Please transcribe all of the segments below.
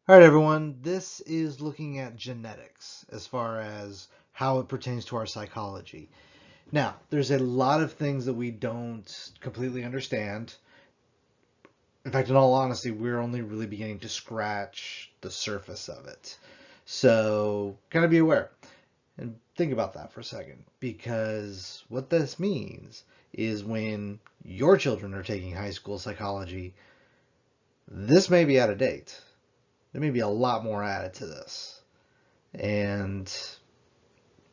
All right, everyone, this is looking at genetics as far as how it pertains to our psychology. Now, there's a lot of things that we don't completely understand. In fact, in all honesty, we're only really beginning to scratch the surface of it. So, kind of be aware and think about that for a second, because what this means is when your children are taking high school psychology, this may be out of date. There may be a lot more added to this. And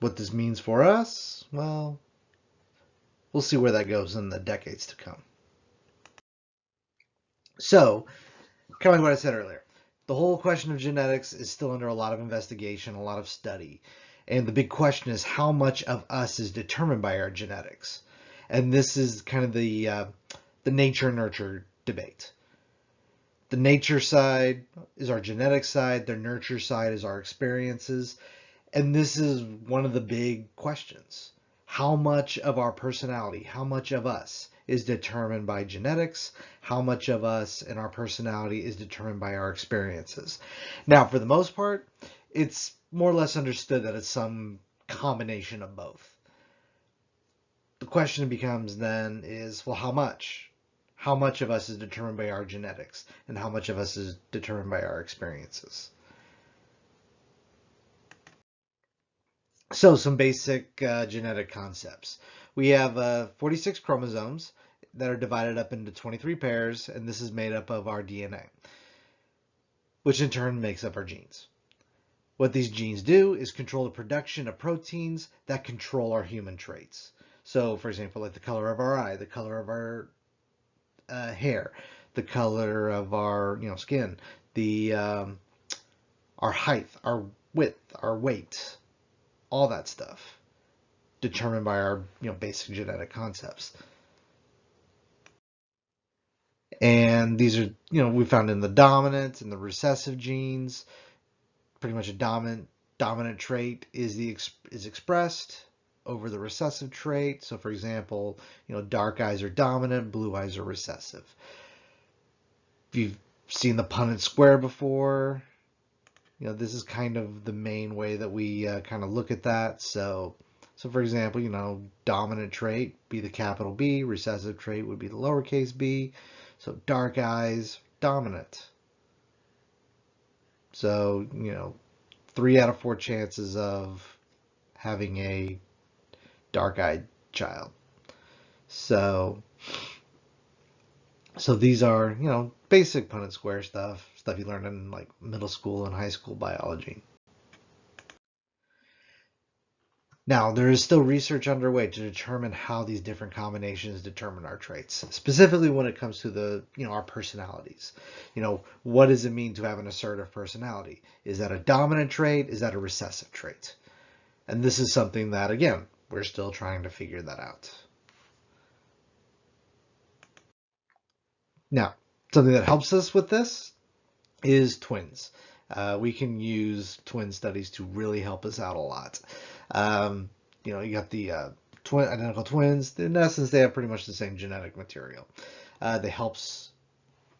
what this means for us, well, we'll see where that goes in the decades to come. So, kind of like what I said earlier, the whole question of genetics is still under a lot of investigation, a lot of study. And the big question is how much of us is determined by our genetics. And this is kind of the nature-nurture debate. The nature side is our genetic side, the nurture side is our experiences. And this is one of the big questions. How much of our personality, how much of us is determined by genetics? How much of us and our personality is determined by our experiences? Now, for the most part, it's more or less understood that it's some combination of both. The question becomes then is, well, how much? How much of us is determined by our genetics and how much of us is determined by our experiences? So some basic genetic concepts. We have 46 chromosomes that are divided up into 23 pairs, and this is made up of our DNA, which in turn makes up our genes. What these genes do is control the production of proteins that control our human traits. So, for example, like the color of our eye, the color of our hair, the color of our skin, the our height, our width, our weight, all that stuff determined by our basic genetic concepts. And these are we found in the dominant and the recessive genes. Pretty much a dominant trait is expressed over the recessive trait. So for example, dark eyes are dominant, blue eyes are recessive. If you've seen the Punnett square before, this is kind of the main way that we kind of look at that. So for example, dominant trait be the capital B, recessive trait would be the lowercase b. So dark eyes, dominant. So, 3 out of 4 chances of having a dark-eyed child. So these are, basic Punnett square stuff you learn in like middle school and high school biology. Now, there is still research underway to determine how these different combinations determine our traits, specifically when it comes to our personalities. What does it mean to have an assertive personality? Is that a dominant trait? Is that a recessive trait? And this is something that, again, we're still trying to figure that out. Now, something that helps us with this is twins. We can use twin studies to really help us out a lot. You got the identical twins. In essence, they have pretty much the same genetic material. They helps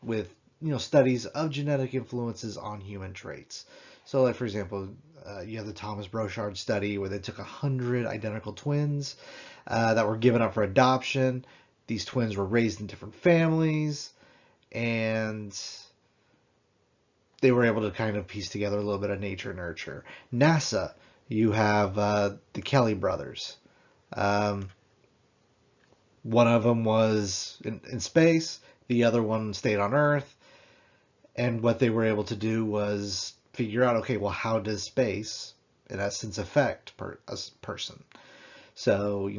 with studies of genetic influences on human traits. So, like for example, you have the Thomas Brochard study where they took 100 identical twins that were given up for adoption. These twins were raised in different families, and they were able to kind of piece together a little bit of nature nurture. NASA, you have the Kelly brothers. One of them was in space, the other one stayed on Earth, and what they were able to do was figure out, okay, well, how does space, in essence, affect a person? So,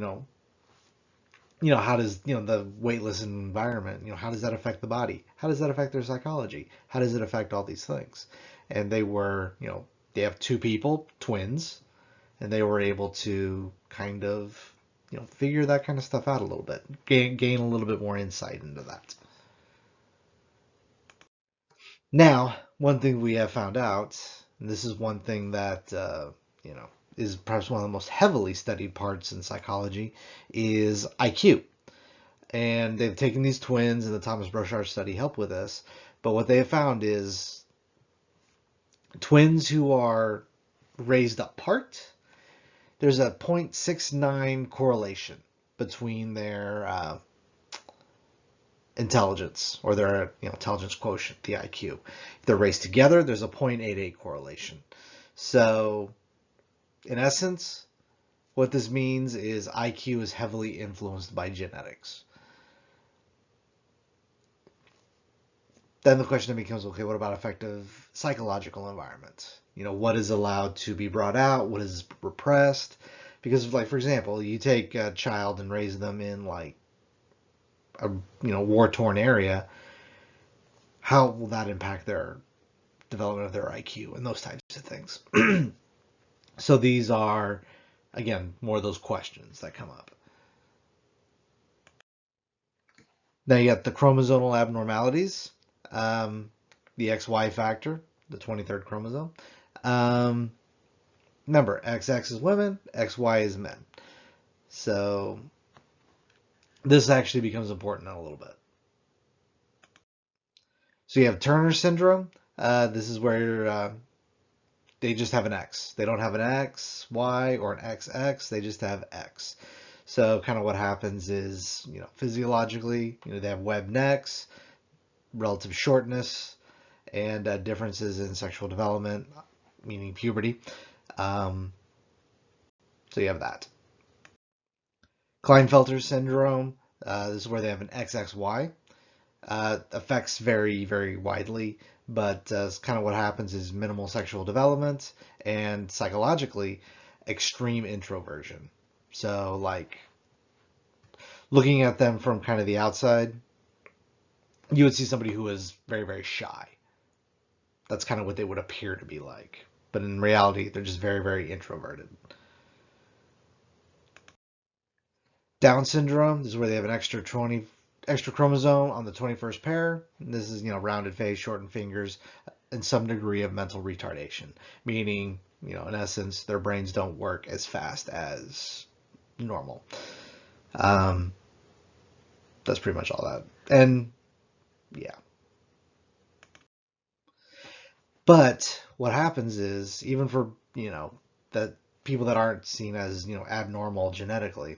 how does, the weightless environment, how does that affect the body? How does that affect their psychology? How does it affect all these things? And they were, they have 2 people, twins, and they were able to kind of, figure that kind of stuff out a little bit, gain a little bit more insight into that. Now, one thing we have found out, and this is one thing that, is perhaps one of the most heavily studied parts in psychology, is IQ. And they've taken these twins, and the Thomas Brochard study helped with this. But what they have found is Twins who are raised apart, there's a 0.69 correlation between their intelligence, or their intelligence quotient, the IQ. If they're raised together, there's a 0.88 correlation. So in essence, what this means is IQ is heavily influenced by genetics. Then the question becomes, okay, what about effective psychological environment? What is allowed to be brought out? What is repressed? Because, like, for example, you take a child and raise them in, like, a war-torn area. How will that impact their development of their IQ and those types of things? So these are, again, more of those questions that come up. Now you got the chromosomal abnormalities, the XY factor, the 23rd chromosome. Remember, XX is women, XY is men. So this actually becomes important in a little bit. So you have Turner syndrome. This is where they just have an X. They don't have an X, Y, or an XX. They just have X. So kind of what happens is, physiologically, they have webbed necks, relative shortness, and differences in sexual development, meaning puberty. So you have that. Klinefelter Syndrome. This is where they have an XXY. Affects very, very widely, but kind of what happens is minimal sexual development and psychologically extreme introversion. So, like, looking at them from kind of the outside, you would see somebody who is very, very shy. That's kind of what they would appear to be like. But in reality, they're just very, very introverted. Down syndrome, this is where they have an extra chromosome on the 21st pair. This is, rounded face, shortened fingers, and some degree of mental retardation, meaning, in essence, their brains don't work as fast as normal. That's pretty much all that. And yeah. But what happens is, even for, that people that aren't seen as, abnormal genetically,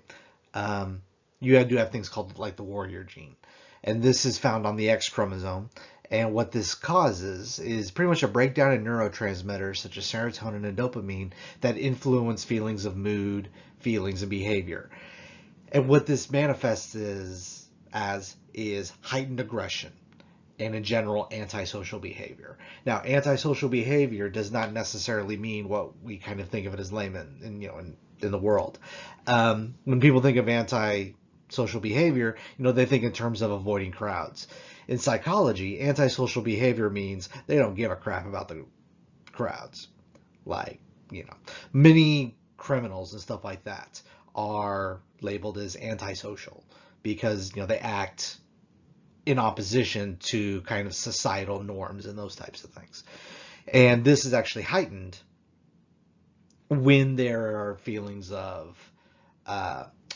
you do have things called like the warrior gene. And this is found on the X chromosome. And what this causes is pretty much a breakdown in neurotransmitters such as serotonin and dopamine that influence feelings of mood, feelings, and behavior. And what this manifests as is heightened aggression and in general antisocial behavior. Now, antisocial behavior does not necessarily mean what we kind of think of it as layman in the world. When people think of antisocial behavior, they think in terms of avoiding crowds. In psychology, antisocial behavior means they don't give a crap about the crowds. Like, many criminals and stuff like that are labeled as antisocial because, they act in opposition to kind of societal norms and those types of things. And this is actually heightened when there are feelings of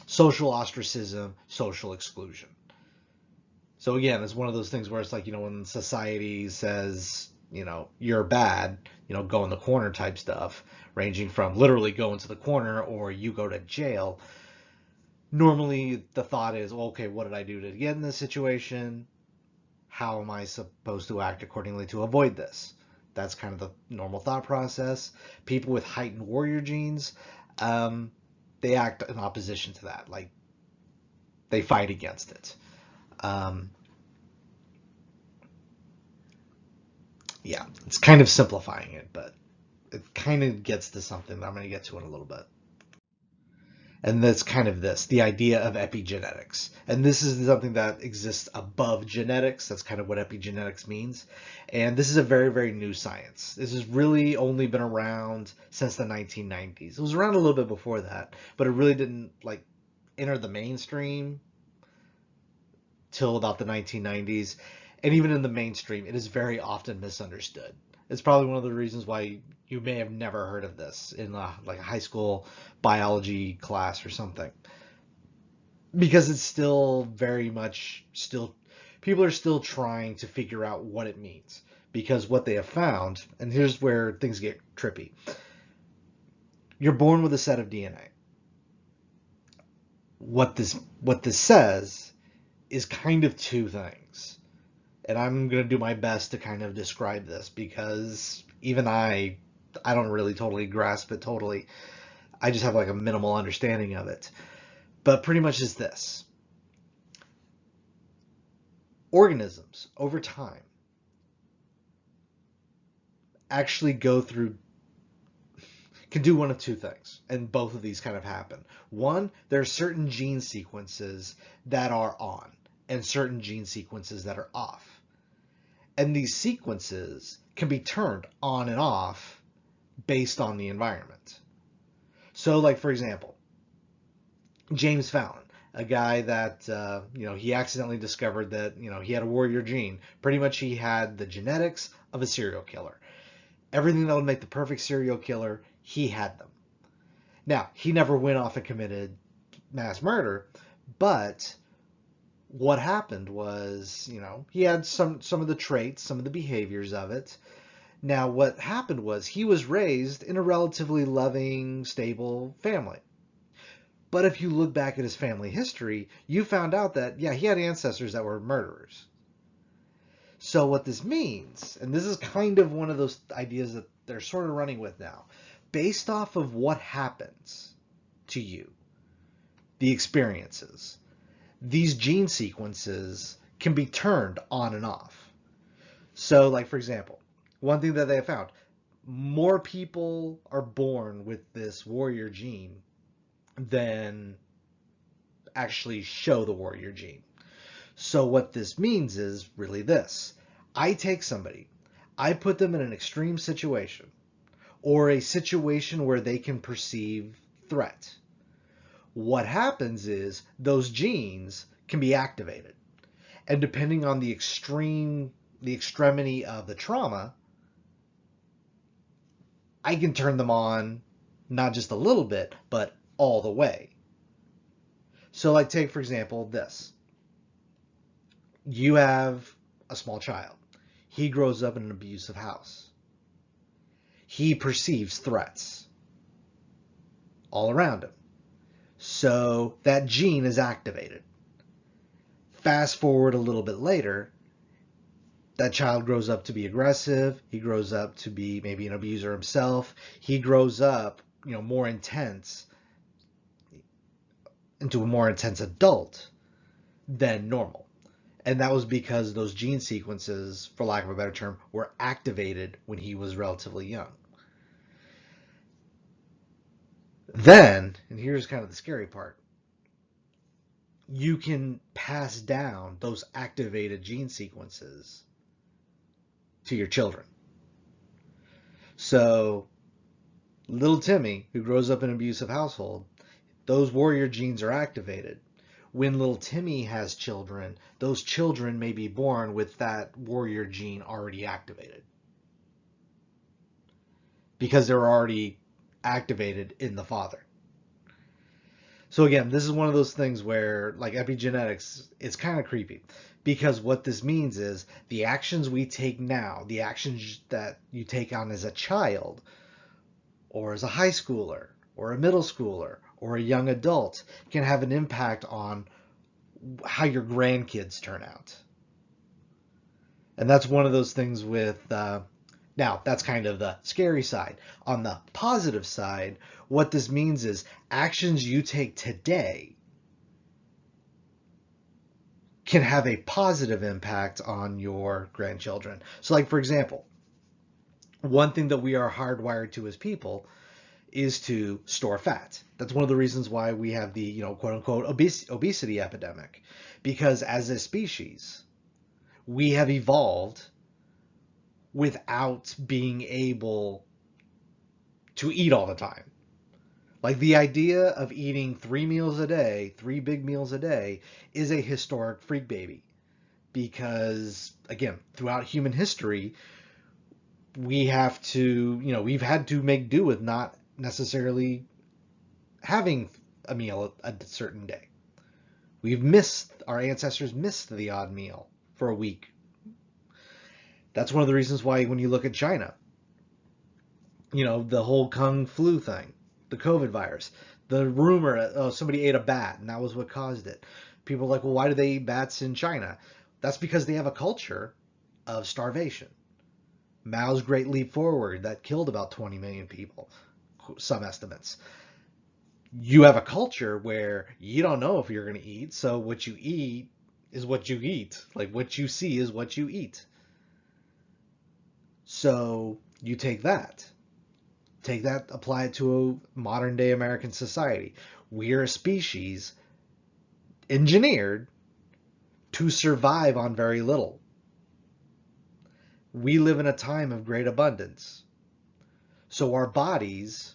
social ostracism, social exclusion. So again, it's one of those things where it's like, when society says, you're bad, go in the corner type stuff, ranging from literally go into the corner or you go to jail. Normally the thought is, well, okay, what did I do to get in this situation? How am I supposed to act accordingly to avoid this? That's kind of the normal thought process. People with heightened warrior genes, they act in opposition to that. Like, they fight against it. Yeah, it's kind of simplifying it, but it kind of gets to something that I'm going to get to in a little bit. And that's kind of the idea of epigenetics. And this is something that exists above genetics. That's kind of what epigenetics means. And this is a very, very new science. This has really only been around since the 1990s. It was around a little bit before that, but it really didn't enter the mainstream till about the 1990s. And even in the mainstream, it is very often misunderstood. It's probably one of the reasons why you may have never heard of this in a high school biology class or something. Because it's still very much people are still trying to figure out what it means. because what they have found, and here's where things get trippy. You're born with a set of DNA. What this says is kind of two things. And I'm going to do my best to kind of describe this because even I don't really totally grasp it totally. I just have like a minimal understanding of it. But pretty much is this. Organisms over time actually can do one of two things, and both of these kind of happen. One, there are certain gene sequences that are on and certain gene sequences that are off. And these sequences can be turned on and off based on the environment. So like, for example, James Fallon, a guy that, he accidentally discovered that, he had a warrior gene. Pretty much he had the genetics of a serial killer. Everything that would make the perfect serial killer, he had them. Now, he never went off and committed mass murder, but what happened was, he had some of the traits, some of the behaviors of it. Now, what happened was he was raised in a relatively loving, stable family. But if you look back at his family history, you found out that, yeah, he had ancestors that were murderers. So what this means, and this is kind of one of those ideas that they're sort of running with now, based off of what happens to you, the experiences, these gene sequences can be turned on and off. So like, for example, one thing that they have found, more people are born with this warrior gene than actually show the warrior gene. So what this means is really this. I take somebody, I put them in an extreme situation or a situation where they can perceive threat. What happens is those genes can be activated. And depending on the extremity of the trauma, I can turn them on not just a little bit, but all the way. So like take, for example, this. You have a small child. He grows up in an abusive house. He perceives threats all around him. So that gene is activated. Fast forward a little bit later, that child grows up to be aggressive. He grows up to be maybe an abuser himself. He grows up, more intense, into a more intense adult than normal. And that was because those gene sequences, for lack of a better term, were activated when he was relatively young. Then, and here's kind of the scary part, you can pass down those activated gene sequences to your children. So, little Timmy, who grows up in an abusive household, those warrior genes are activated. When little Timmy has children, those children may be born with that warrior gene already activated because they're already activated in the father. So again, this is one of those things where, like epigenetics, it's kind of creepy because what this means is the actions we take now, the actions that you take on as a child or as a high schooler or a middle schooler or a young adult can have an impact on how your grandkids turn out. And that's one of those things with, now that's kind of the scary side. On the positive side, what this means is actions you take today can have a positive impact on your grandchildren. So like, for example, one thing that we are hardwired to as people is to store fat. That's one of the reasons why we have the, quote unquote, obesity epidemic. Because as a species, we have evolved without being able to eat all the time. Like the idea of eating 3 meals a day, 3 big meals a day, is a historic freak baby. Because, again, throughout human history, we've had to make do with not necessarily having a meal a certain day. Our ancestors missed the odd meal for a week. That's one of the reasons why when you look at China, the whole Kung flu thing, the COVID virus, the rumor, oh, somebody ate a bat and that was what caused it. People are like, well, why do they eat bats in China? That's because they have a culture of starvation. Mao's Great Leap Forward that killed about 20 million people, some estimates. You have a culture where you don't know if you're going to eat, so what you eat is what you eat. Like what you see is what you eat. So you take that, apply it to a modern day American society. We are a species engineered to survive on very little. We live in a time of great abundance. So our bodies,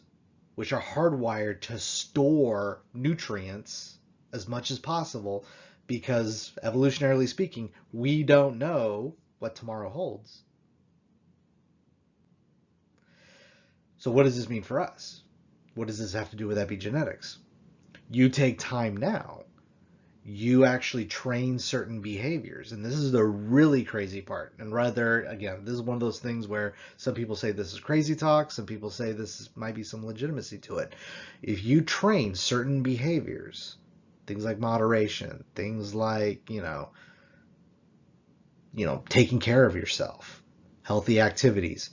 which are hardwired to store nutrients as much as possible, because evolutionarily speaking, we don't know what tomorrow holds. So what does this mean for us? What does this have to do with epigenetics? You take time now. You actually train certain behaviors. And this is the really crazy part. And rather, again, this is one of those things where some people say this is crazy talk. Some people say might be some legitimacy to it. If you train certain behaviors, things like moderation, things like, taking care of yourself, healthy activities,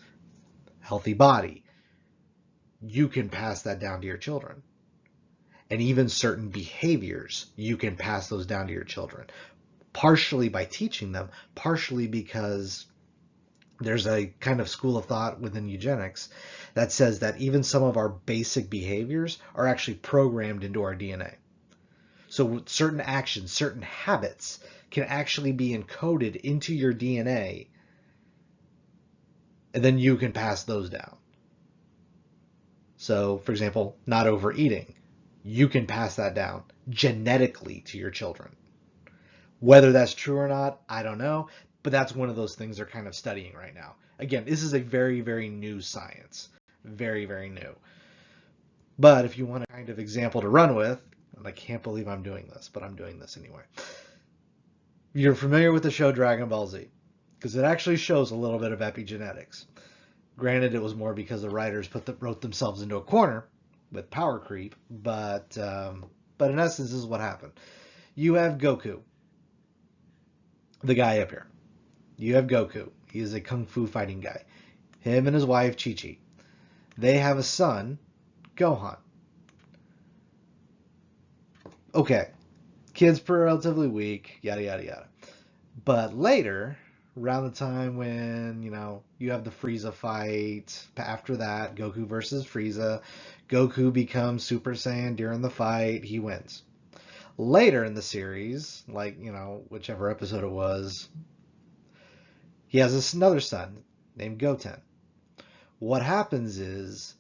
healthy body, you can pass that down to your children. And even certain behaviors, you can pass those down to your children. Partially by teaching them, partially because there's a kind of school of thought within eugenics that says that even some of our basic behaviors are actually programmed into our DNA. So certain actions, certain habits can actually be encoded into your DNA, and then you can pass those down. So, for example, not overeating. You can pass that down genetically to your children. Whether that's true or not, I don't know, but that's one of those things they're kind of studying right now. Again, this is a very, very new science. Very, very new. But if you want a kind of example to run with, and I can't believe I'm doing this, but I'm doing this anyway. You're familiar with the show Dragon Ball Z, because it actually shows a little bit of epigenetics. Granted, it was more because the writers wrote themselves into a corner with power creep, but in essence, this is what happened. You have Goku, the guy up here. You have Goku. He is a kung fu fighting guy. Him and his wife, Chi-Chi. They have a son, Gohan. Okay, kid's relatively weak, yada, yada, yada. But later, around the time when, you have the Frieza fight, after that, Goku versus Frieza, Goku becomes Super Saiyan during the fight, he wins. Later in the series, like, whichever episode it was, he has another son named Goten. What happens is,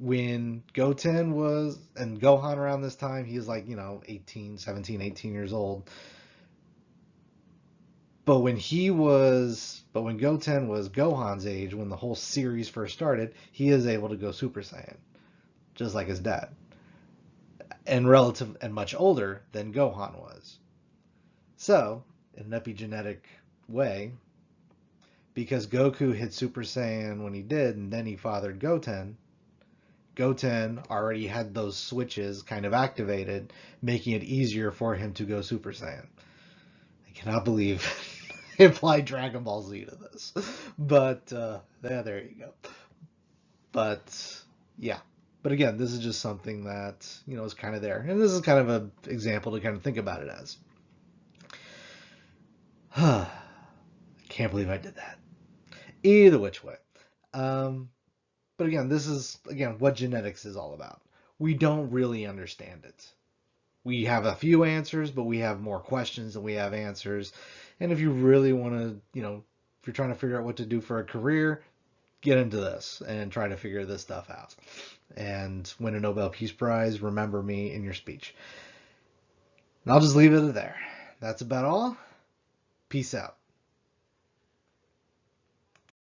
when Goten and Gohan around this time, he was like, 17, 18 years old. But when Goten was Gohan's age, when the whole series first started, he is able to go Super Saiyan, just like his dad, and much older than Gohan was. So, in an epigenetic way, because Goku hit Super Saiyan when he did, and then he fathered Goten already had those switches kind of activated, making it easier for him to go Super Saiyan. I cannot believe implied Dragon Ball Z to this. But, there you go. But, yeah. But again, this is just something that, is kind of there. And this is kind of an example to kind of think about it as. I can't believe I did that. Either which way. But again, this is, what genetics is all about. We don't really understand it. We have a few answers, but we have more questions than we have answers. And if you really want to, if you're trying to figure out what to do for a career, get into this and try to figure this stuff out. And win a Nobel Peace Prize, remember me in your speech. And I'll just leave it there. That's about all. Peace out.